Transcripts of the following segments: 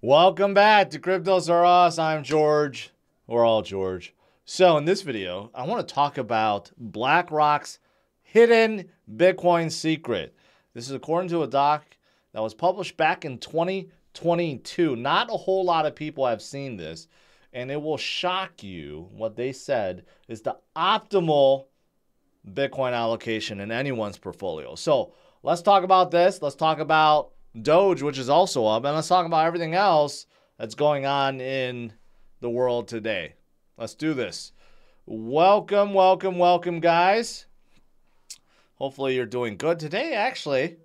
Welcome back to CryptosRus. I'm George. We're all George. So in this video, I want to talk about Blackrock's hidden Bitcoin secret. This is according to a doc that was published back in 2022. Not a whole lot of people have seen this, and it will shock you. What they said is the optimal Bitcoin allocation in anyone's portfolio. So let's talk about this. Let's talk about Doge, which is also up, and let's talk about everything else that's going on in the world today. Let's do this. Welcome, guys. Hopefully you're doing good. Today, actually,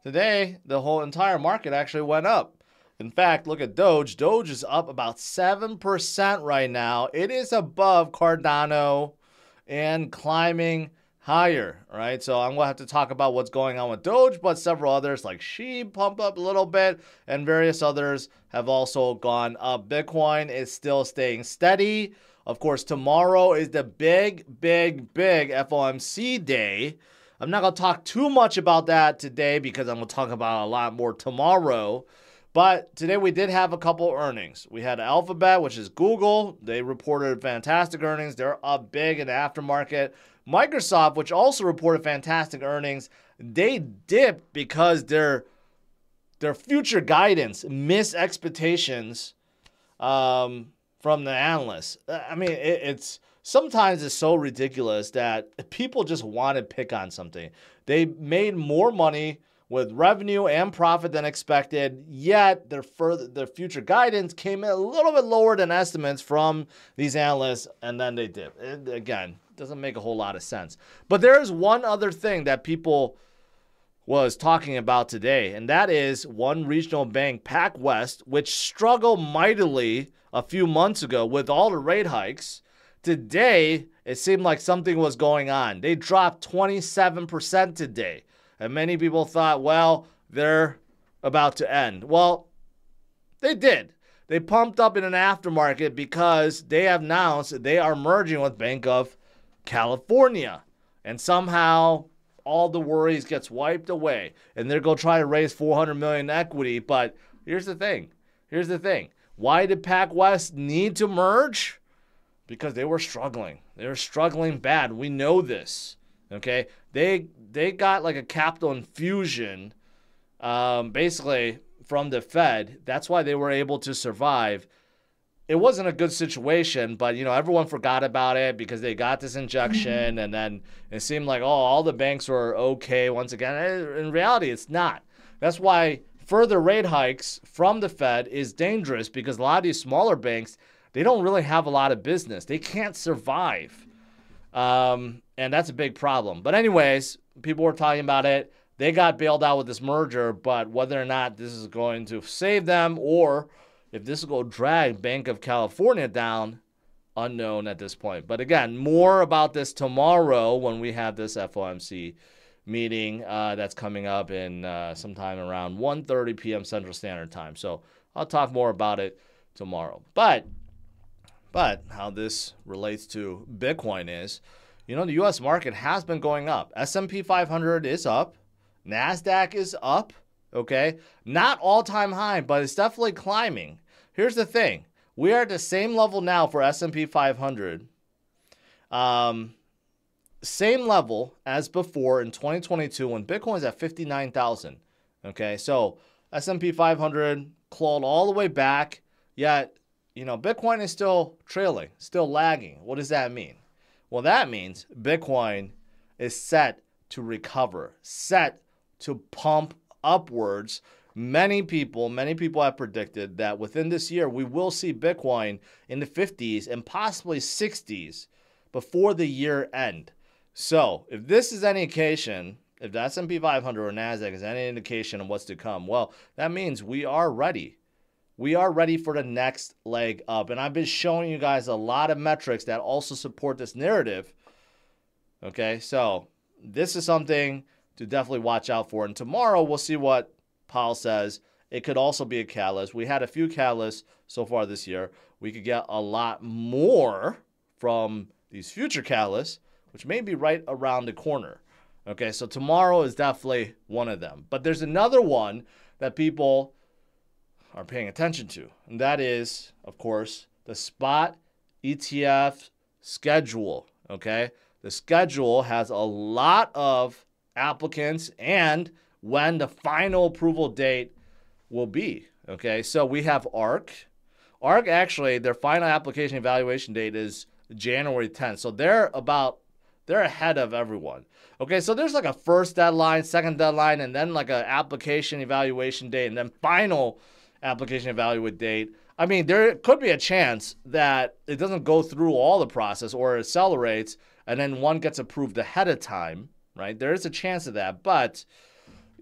today the whole entire market actually went up. In fact, look at Doge. Doge is up about 7% right now. It is above Cardano and climbing higher, all right? So I'm going to have to talk about what's going on with Doge, but several others like Sheep pump up a little bit, and various others have also gone up. Bitcoin is still staying steady. Of course, tomorrow is the big FOMC day. I'm not going to talk too much about that today because I'm going to talk about a lot more tomorrow. But today we did have a couple earnings. We had Alphabet, which is Google. They reported fantastic earnings. They're up big in the aftermarket. Microsoft, which also reported fantastic earnings, they dipped because their future guidance missed expectations from the analysts. I mean, it's sometimes it's so ridiculous that people just want to pick on something. They made more money with revenue and profit than expected, yet their future guidance came in a little bit lower than estimates from these analysts, and then they dip. Again, doesn't make a whole lot of sense. But there is one other thing that people was talking about today, and that is one regional bank, PacWest, which struggled mightily a few months ago with all the rate hikes. Today, it seemed like something was going on. They dropped 27% today. And many people thought, well, they're about to end. Well, they did. They pumped up in an aftermarket because they have announced that they are merging with Bank of California. And somehow all the worries gets wiped away. And they're going to try to raise $400 million in equity. But here's the thing. Why did PacWest need to merge? Because they were struggling. They were struggling bad. We know this. Okay, they got like a capital infusion, basically from the Fed. That's why they were able to survive. It wasn't a good situation, but everyone forgot about it because they got this injection, and then it seemed like all the banks were okay once again. In reality, it's not. That's why further rate hikes from the Fed is dangerous because a lot of these smaller banks, they don't really have a lot of business. They can't survive. And that's a big problem. But anyways, people were talking about it. They got bailed out with this merger, but whether or not this is going to save them or if this will drag Bank of California down, unknown at this point. But again, more about this tomorrow when we have this FOMC meeting that's coming up in sometime around 1:30 p.m. Central Standard Time. So I'll talk more about it tomorrow. But how this relates to Bitcoin is, the U.S. market has been going up. S&P 500 is up. NASDAQ is up, okay? Not all-time high, but it's definitely climbing. Here's the thing. We are at the same level now for S&P 500. Same level as before in 2022 when Bitcoin was at 59,000, okay? So S&P 500 clawed all the way back, yet Bitcoin is still trailing, still lagging. What does that mean? Well, that means Bitcoin is set to recover, set to pump upwards. Many people have predicted that within this year, we will see Bitcoin in the 50s and possibly 60s before the year end. So if this is any indication, if the S&P 500 or NASDAQ is any indication of what's to come, well, that means we are ready. We are ready for the next leg up. And I've been showing you guys a lot of metrics that also support this narrative. Okay, so this is something to definitely watch out for. And tomorrow we'll see what Powell says. It could also be a catalyst. We had a few catalysts so far this year. We could get a lot more from these future catalysts, which may be right around the corner. Okay, so tomorrow is definitely one of them. But there's another one that people are paying attention to. And that is, of course, the spot ETF schedule. Okay. The schedule has a lot of applicants and when the final approval date will be. Okay. So we have ARK. ARK actually, their final application evaluation date is January 10th. So they're ahead of everyone. Okay, so there's like a first deadline, second deadline, and then like an application evaluation date, and then final application evaluate date. I mean, there could be a chance that it doesn't go through all the process or it accelerates, and then one gets approved ahead of time, right? There is a chance of that, but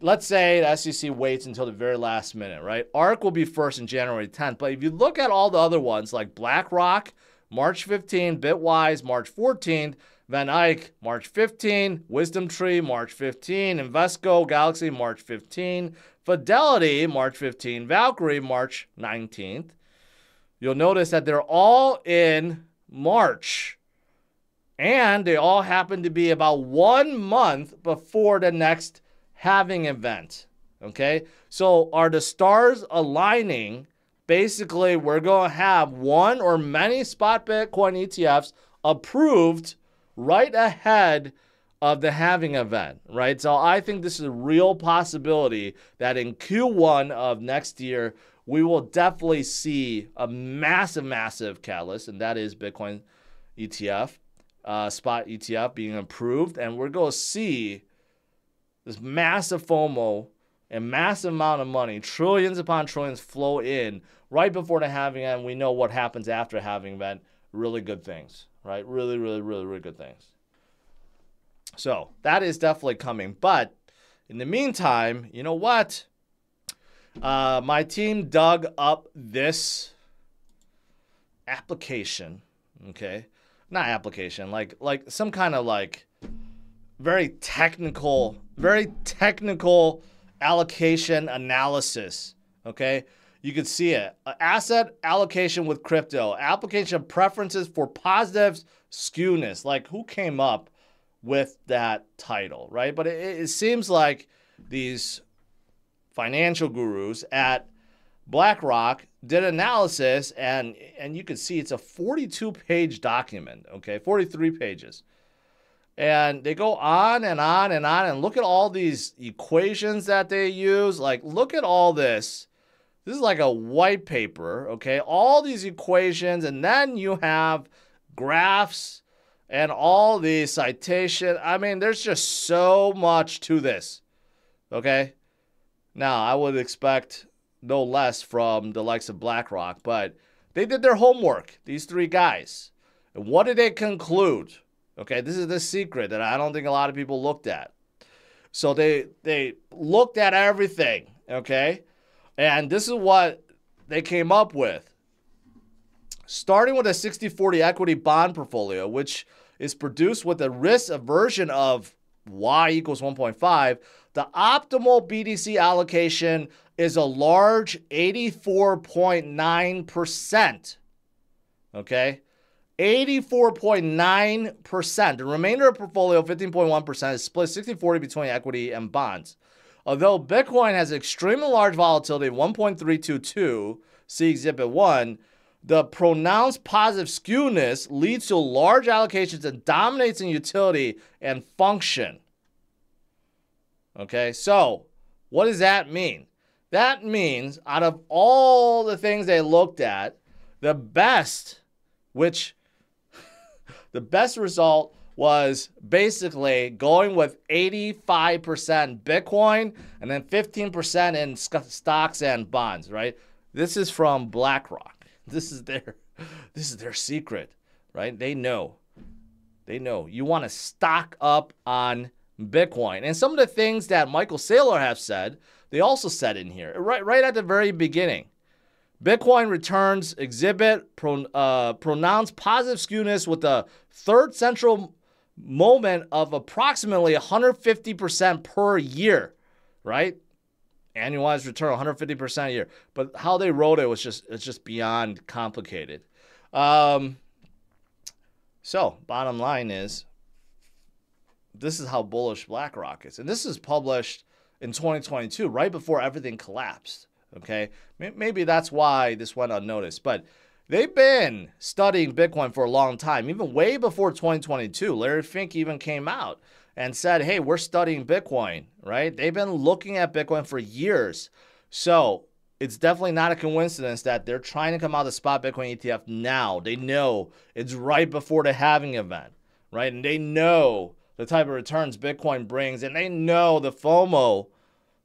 let's say the SEC waits until the very last minute, right? ARK will be first in January 10th, but if you look at all the other ones like BlackRock, March 15th, Bitwise, March 14th, Van Eyck, March 15, Wisdom Tree, March 15, Invesco, Galaxy, March 15, Fidelity, March 15, Valkyrie, March 19th. You'll notice that they're all in March, and they all happen to be about 1 month before the next halving event, okay? So are the stars aligning? Basically, we're going to have one or many spot Bitcoin ETFs approved right ahead of the halving event, right? So I think this is a real possibility that in Q1 of next year, we will definitely see a massive, massive catalyst, and that is Bitcoin ETF, spot ETF being approved. And we're going to see this massive FOMO and massive amount of money, trillions upon trillions flow in right before the halving event. We know what happens after halving event. Really good things, right? Really, really, really, really good things. So that is definitely coming. But in the meantime, you know what? My team dug up this application, okay? Not application, like some kind of like very technical allocation analysis, okay? You can see it. Asset allocation with crypto. Application preferences for positive skewness. Like, who came up with that title, right? But it seems like these financial gurus at BlackRock did analysis, and you can see it's a 42-page document, okay? 43 pages. And they go on and on and on, and look at all these equations that they use. Like, look at all this. This is like a white paper, okay? All these equations, and then you have graphs and all these citations. I mean, there's just so much to this, okay? Now, I would expect no less from the likes of BlackRock, but they did their homework, these three guys. And what did they conclude? Okay, this is the secret that I don't think a lot of people looked at. So they looked at everything, okay? And this is what they came up with. Starting with a 60-40 equity bond portfolio, which is produced with a risk aversion of Y equals 1.5, the optimal BTC allocation is a large 84.9%. Okay? 84.9%. The remainder of the portfolio, 15.1%, is split 60-40 between equity and bonds. Although Bitcoin has extremely large volatility, 1.322, see Exhibit 1, the pronounced positive skewness leads to large allocations and dominates in utility and function. Okay, so what does that mean? That means out of all the things they looked at, the best result was basically going with 85% Bitcoin and then 15% in stocks and bonds, right? This is from BlackRock. This is their secret, right? They know. You want to stock up on Bitcoin. And some of the things that Michael Saylor have said, they also said in here, right at the very beginning. Bitcoin returns exhibit pronounced positive skewness with a third central moment of approximately 150% per year, right? Annualized return 150% a year. But how they wrote it was just beyond complicated. So bottom line is, this is how bullish BlackRock is. And this is published in 2022, right before everything collapsed. okay? Maybe that's why this went unnoticed, but they've been studying Bitcoin for a long time, even way before 2022. Larry Fink even came out and said, hey, we're studying Bitcoin, right? They've been looking at Bitcoin for years. So it's definitely not a coincidence that they're trying to come out of the spot Bitcoin ETF now. They know it's right before the halving event, right? And they know the type of returns Bitcoin brings, and they know the FOMO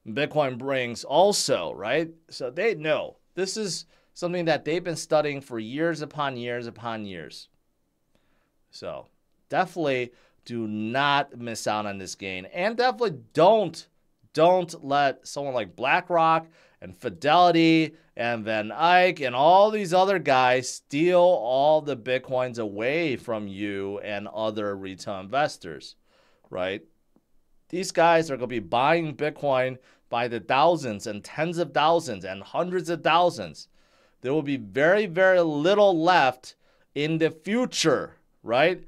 Bitcoin brings also, right? So they know this is something that they've been studying for years upon years upon years. So definitely do not miss out on this gain, and definitely don't let someone like Blackrock and Fidelity and Van Eyck and all these other guys steal all the Bitcoins away from you and other retail investors, right? These guys are going to be buying Bitcoin by the thousands and tens of thousands and hundreds of thousands. There will be very, very little left in the future, right?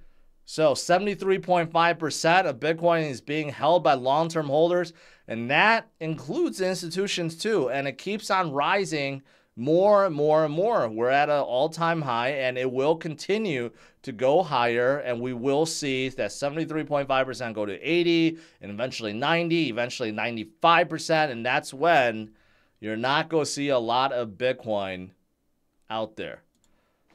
So 73.5% of Bitcoin is being held by long-term holders, and that includes institutions too, and it keeps on rising more and more and more. We're at an all-time high, and it will continue to go higher, and we will see that 73.5% go to 80, and eventually 90, eventually 95%, and that's when you're not going to see a lot of Bitcoin out there,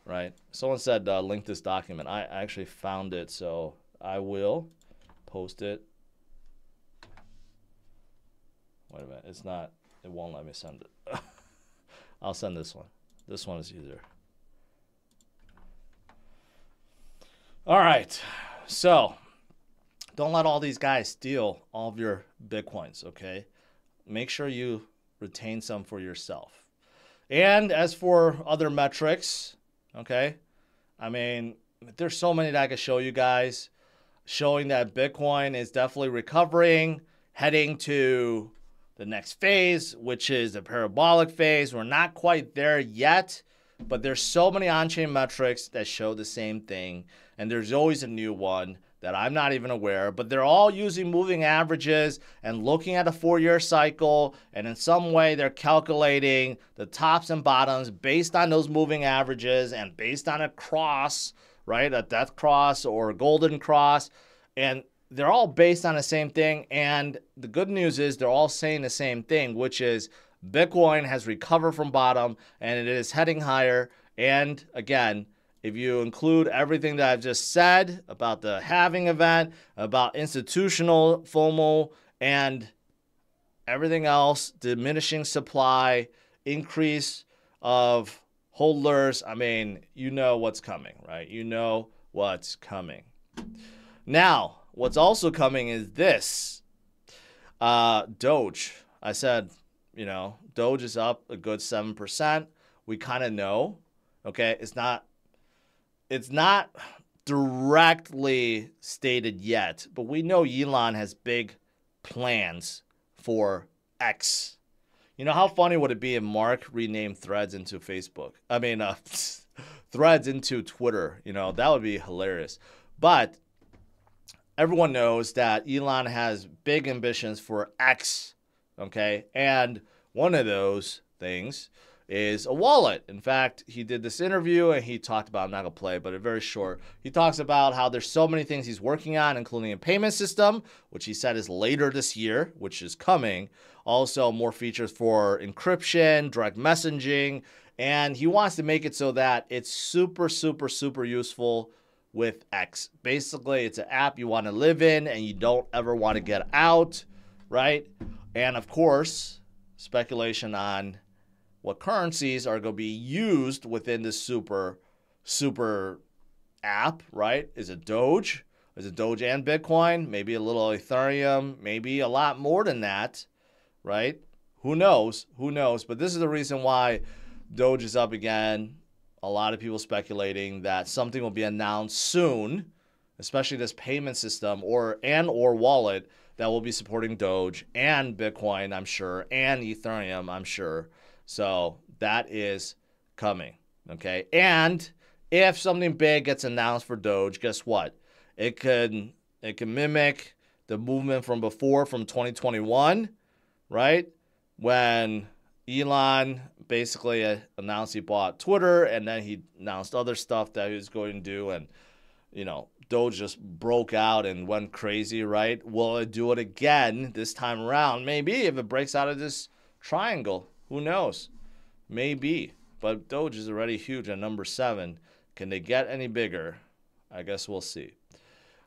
right? Someone said link this document. I actually found it, so I will post it. Wait a minute, it's not, it won't let me send it. I'll send this one. This one is easier. All right, so don't let all these guys steal all of your Bitcoins, okay? Make sure you retain some for yourself. And as for other metrics, okay, I mean, there's so many that I could show you guys, showing that Bitcoin is definitely recovering, heading to the next phase, which is the parabolic phase. We're not quite there yet, but there's so many on-chain metrics that show the same thing, and there's always a new one that I'm not even aware, but they're all using moving averages and looking at a 4-year cycle, and in some way they're calculating the tops and bottoms based on those moving averages and based on a cross, right? A death cross or a golden cross, and they're all based on the same thing. And the good news is they're all saying the same thing, which is Bitcoin has recovered from bottom and it is heading higher. And again, if you include everything that I've just said about the halving event, about institutional FOMO, and everything else, diminishing supply, increase of holders, I mean, you know what's coming, right? You know what's coming. Now, what's also coming is this. Doge. I said, you know, Doge is up a good 7%. We kind of know, okay? It's not directly stated yet, but we know Elon has big plans for X. You know, how funny would it be if Mark renamed Threads into Facebook? I mean, Threads into Twitter. You know, that would be hilarious. But everyone knows that Elon has big ambitions for X, okay? And one of those things is a wallet. In fact, he did this interview and he talked about, I'm not going to play, but it's very short. He talks about how there's so many things he's working on, including a payment system, which he said is later this year, which is coming. Also, more features for encryption, direct messaging, and he wants to make it so that it's super, super, super useful with X. Basically, it's an app you want to live in and you don't ever want to get out, right? And of course, speculation on what currencies are going to be used within this super app, right? Is it Doge? Is it Doge and Bitcoin? Maybe a little Ethereum, maybe a lot more than that, right? Who knows? Who knows? But this is the reason why Doge is up again. A lot of people speculating that something will be announced soon, especially this payment system or wallet that will be supporting Doge and Bitcoin, I'm sure, and Ethereum, I'm sure. So that is coming, okay? And if something big gets announced for Doge, guess what? It can mimic the movement from before, from 2021, right? When Elon basically announced he bought Twitter, and then he announced other stuff that he was going to do, and Doge just broke out and went crazy, right? Will it do it again this time around? Maybe, if it breaks out of this triangle. Who knows? Maybe. But Doge is already huge at number 7. Can they get any bigger? I guess we'll see.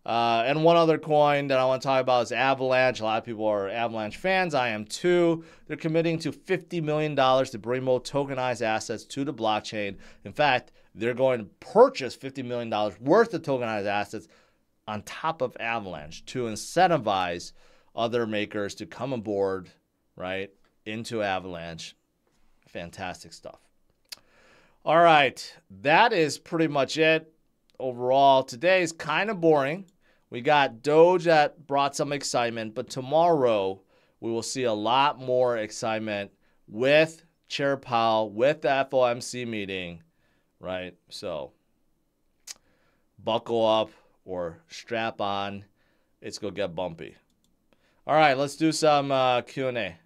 And one other coin that I want to talk about is Avalanche. A lot of people are Avalanche fans. I am too. They're committing to $50 million to bring more tokenized assets to the blockchain. In fact, they're going to purchase $50 million worth of tokenized assets on top of Avalanche to incentivize other makers to come aboard, right, into Avalanche. Fantastic stuff. All right, that is pretty much it. Overall, today is kind of boring. We got Doge that brought some excitement, but tomorrow we will see a lot more excitement with Chair Powell, with the FOMC meeting, right? So buckle up or strap on. It's going to get bumpy. All right, let's do some Q&A.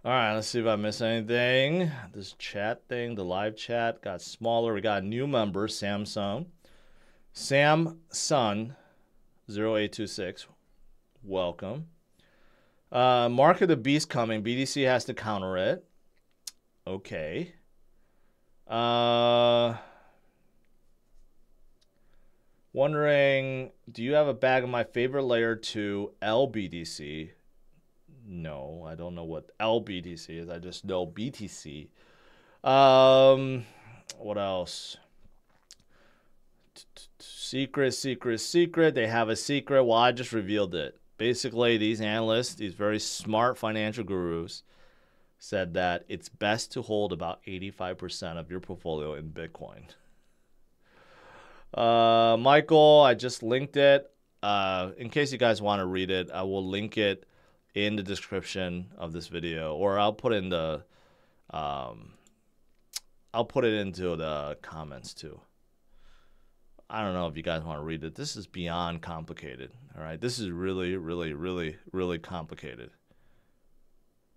All right, let's see if I missed anything. This chat thing, the live chat got smaller. We got a new member, Samsung. Samsun 0826. Welcome. Mark of the Beast coming. BTC has to counter it. Okay. Wondering, do you have a bag of my favorite layer 2 LBDC? No, I don't know what LBTC is. I just know BTC. What else? Secret. They have a secret. Well, I just revealed it. Basically, these analysts, these very smart financial gurus, said that it's best to hold about 85% of your portfolio in Bitcoin. Michael, I just linked it. In case you guys want to read it, I will link it in the description of this video, or I'll put in the into the comments too. I don't know if you guys want to read it. This is beyond complicated. All right, this is really, really, really, really complicated.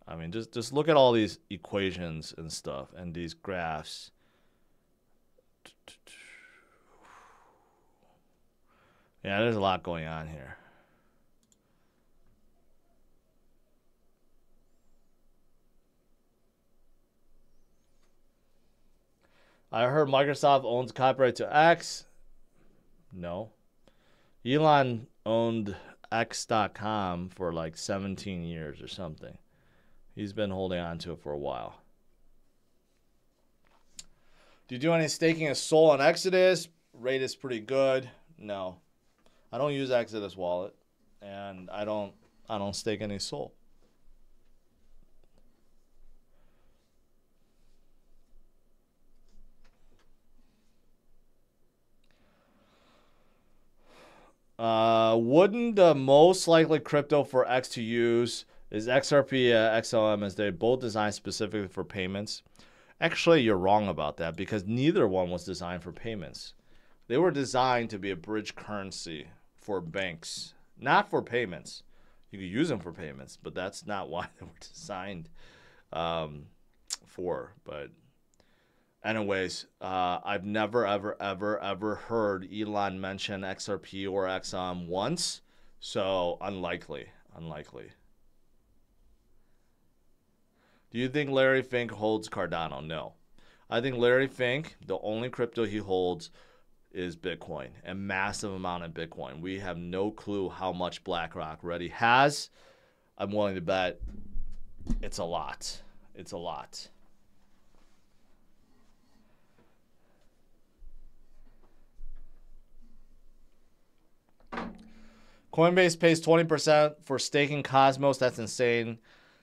I mean, just look at all these equations and stuff and these graphs. Yeah, there's a lot going on here. I heard Microsoft owns copyright to X. No. Elon owned X.com for like 17 years or something. He's been holding on to it for a while. Do you do any staking of Sol on Exodus? Rate is pretty good. No. I don't use Exodus wallet, and I don't stake any Sol. Wouldn't the most likely crypto for X to use is XRP, XLM, as they're both designed specifically for payments? Actually, you're wrong about that, because neither one was designed for payments. They were designed to be a bridge currency for banks, not for payments. You could use them for payments, but that's not why they were designed for. But anyways, I've never, ever heard Elon mention XRP or XM once, so unlikely. Do you think Larry Fink holds Cardano? No. I think Larry Fink, the only crypto he holds is Bitcoin, a massive amount of Bitcoin. We have no clue how much Blackrock already has. I'm willing to bet it's a lot. It's a lot. Coinbase pays 20% for staking Cosmos. That's insane.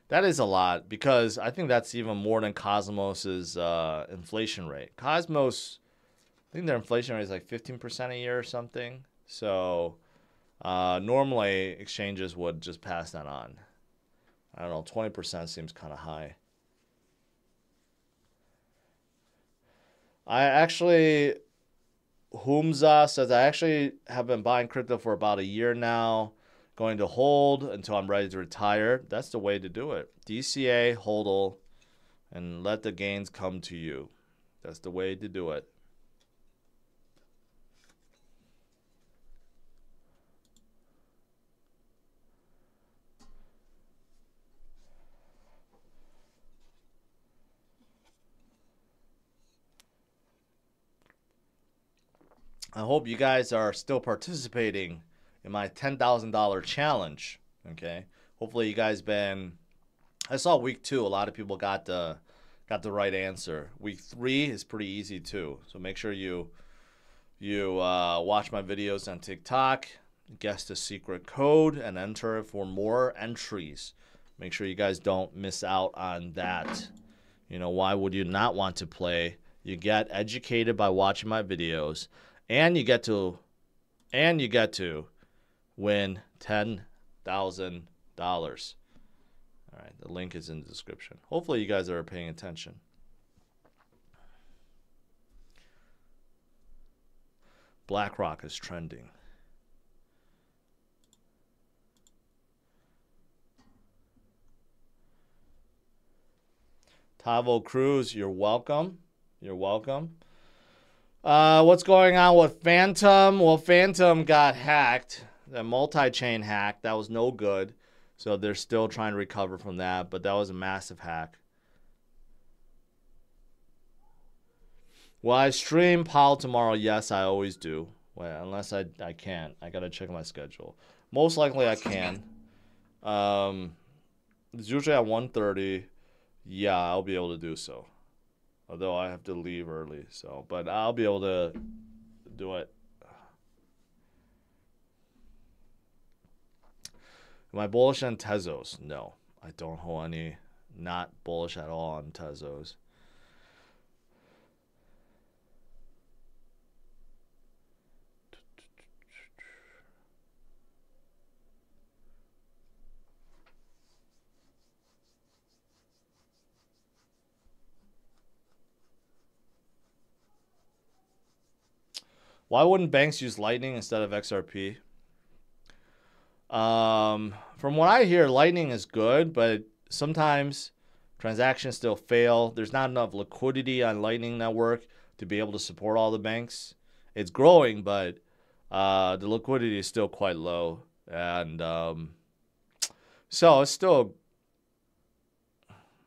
That is a lot, because I think that's even more than Cosmos's inflation rate. Cosmos, think their inflation rate is like 15% a year or something. So normally exchanges would just pass that on. I don't know, 20% seems kind of high. Humza says, I actually have been buying crypto for about a year now, going to hold until I'm ready to retire. That's the way to do it. DCA, HODL, and let the gains come to you. That's the way to do it. I hope you guys are still participating in my $10,000 challenge. Okay. Hopefully you guys I saw week 2, a lot of people got the right answer. Week 3 is pretty easy too. So make sure you watch my videos on TikTok, guess the secret code, and enter for more entries. Make sure you guys don't miss out on that. You know, why would you not want to play? You get educated by watching my videos, and you get to win $10,000. All right, the link is in the description. Hopefully you guys are paying attention. Blackrock is trending. Tavo Cruz, you're welcome. You're welcome. What's going on with Phantom? Well, Phantom got hacked. The multi-chain hack. That was no good. So they're still trying to recover from that. But that was a massive hack. Will I stream Powell tomorrow? Yes, I always do. Well, unless I can't. I got to check my schedule. Most likely I can. It's usually at 1:30. Yeah, I'll be able to do so. Although I have to leave early, but I'll be able to do it. Am I bullish on Tezos? No, I don't hold any. Not bullish at all on Tezos. Why wouldn't banks use Lightning instead of XRP? From what I hear, Lightning is good, but sometimes transactions still fail. There's not enough liquidity on Lightning Network to be able to support all the banks. It's growing, but the liquidity is still quite low. And so it's still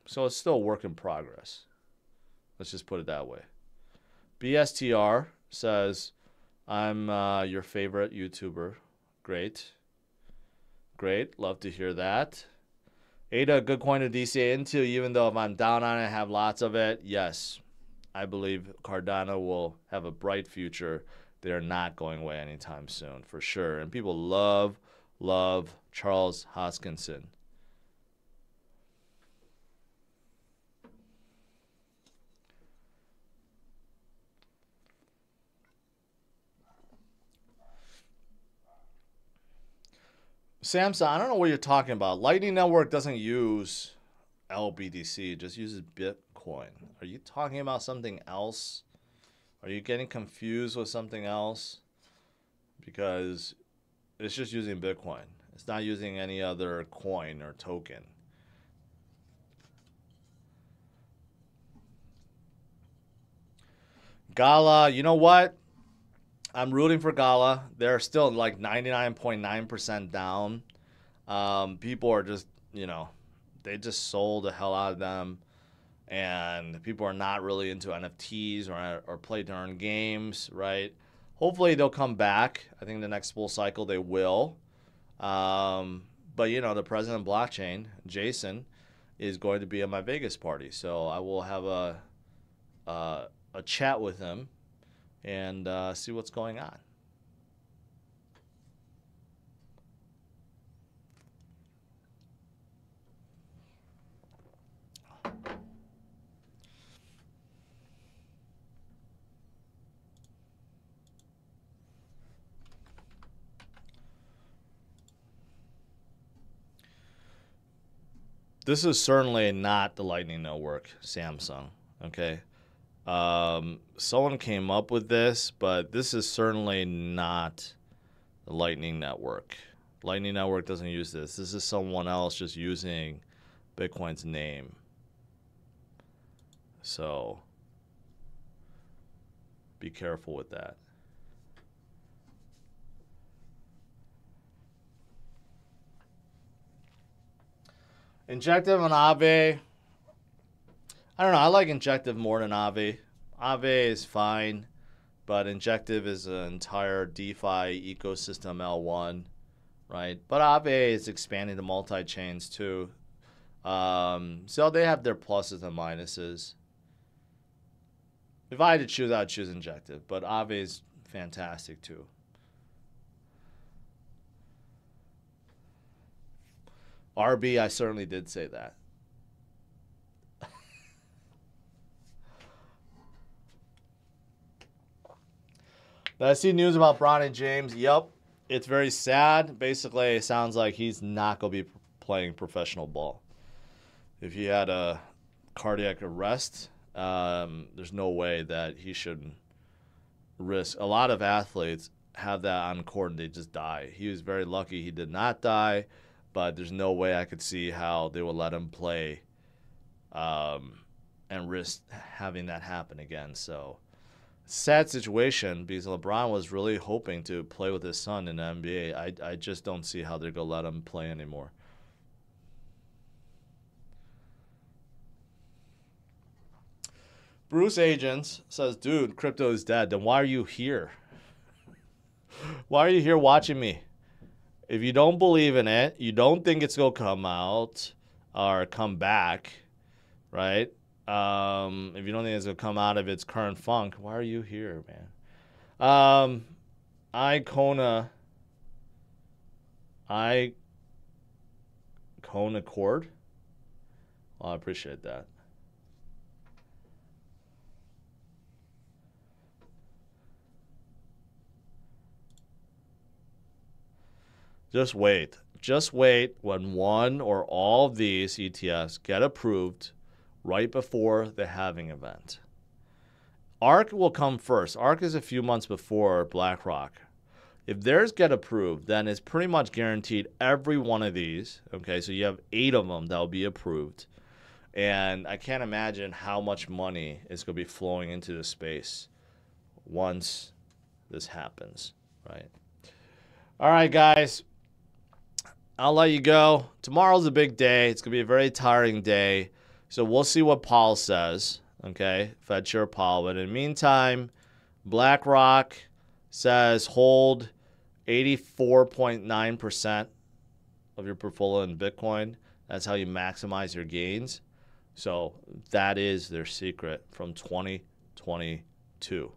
a work in progress. Let's just put it that way. BSTR says, I'm your favorite YouTuber. Great. Great. Love to hear that. ADA, good coin to DCA into, even though if I'm down on it, I have lots of it. Yes. I believe Cardano will have a bright future. They're not going away anytime soon, for sure. And people love Charles Hoskinson. Samsung, I don't know what you're talking about. Lightning Network doesn't use LBTC, it just uses Bitcoin. Are you talking about something else? Are you getting confused with something else? Because it's just using Bitcoin. It's not using any other coin or token. Gala, you know what? I'm rooting for Gala. They're still like 99.9% down. People are just, they just sold the hell out of them. And people are not really into NFTs or play to earn games, right? Hopefully they'll come back. I think the next bull cycle they will. But, the president of blockchain, Jason, is going to be at my Vegas party. So I will have a chat with him and see what's going on. This is certainly not the Lightning Network, Samsung. Okay. Someone came up with this, but this is certainly not the Lightning Network. Lightning Network doesn't use this. This is someone else just using Bitcoin's name. So be careful with that. Injective on Aave. I don't know. I like Injective more than Aave. Aave is fine, but Injective is an entire DeFi ecosystem L1, right? But Aave is expanding to multi-chains too. So they have their pluses and minuses. If I had to choose, I'd choose Injective, but Aave is fantastic too. RB, I certainly did say that. Did I see news about Bronny James? Yep. It's very sad. Basically, it sounds like he's not going to be playing professional ball. If he had a cardiac arrest, there's no way that he should risk. A lot of athletes have that on court and they just die. He was very lucky he did not die, but there's no way I could see how they would let him play and risk having that happen again. So, sad situation because LeBron was really hoping to play with his son in the NBA. I just don't see how they're going to let him play anymore. Bruce Agents says, dude, crypto is dead. Then why are you here? Why are you here watching me? If you don't believe in it, you don't think it's going to come out or come back, right? If you don't think it's going to come out of its current funk, why are you here, man? Kona Cord. Well, I appreciate that. Just wait. Just wait when one or all of these ETFs get approved right before the halving event. ARK will come first. ARK is a few months before Blackrock. If theirs get approved, then it's pretty much guaranteed every one of these. Okay, so you have 8 of them that will be approved. And I can't imagine how much money is going to be flowing into the space once this happens, right? All right, guys. I'll let you go. Tomorrow's a big day. It's going to be a very tiring day. So we'll see what Paul says, okay? Fed Chair Paul. But in the meantime, BlackRock says hold 84.9% of your portfolio in Bitcoin. That's how you maximize your gains. So that is their secret from 2022.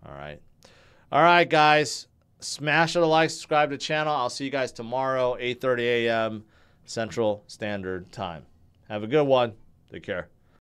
All right. All right, guys. Smash the like, subscribe to the channel. I'll see you guys tomorrow, 8:30 a.m. Central Standard Time. Have a good one. Take care.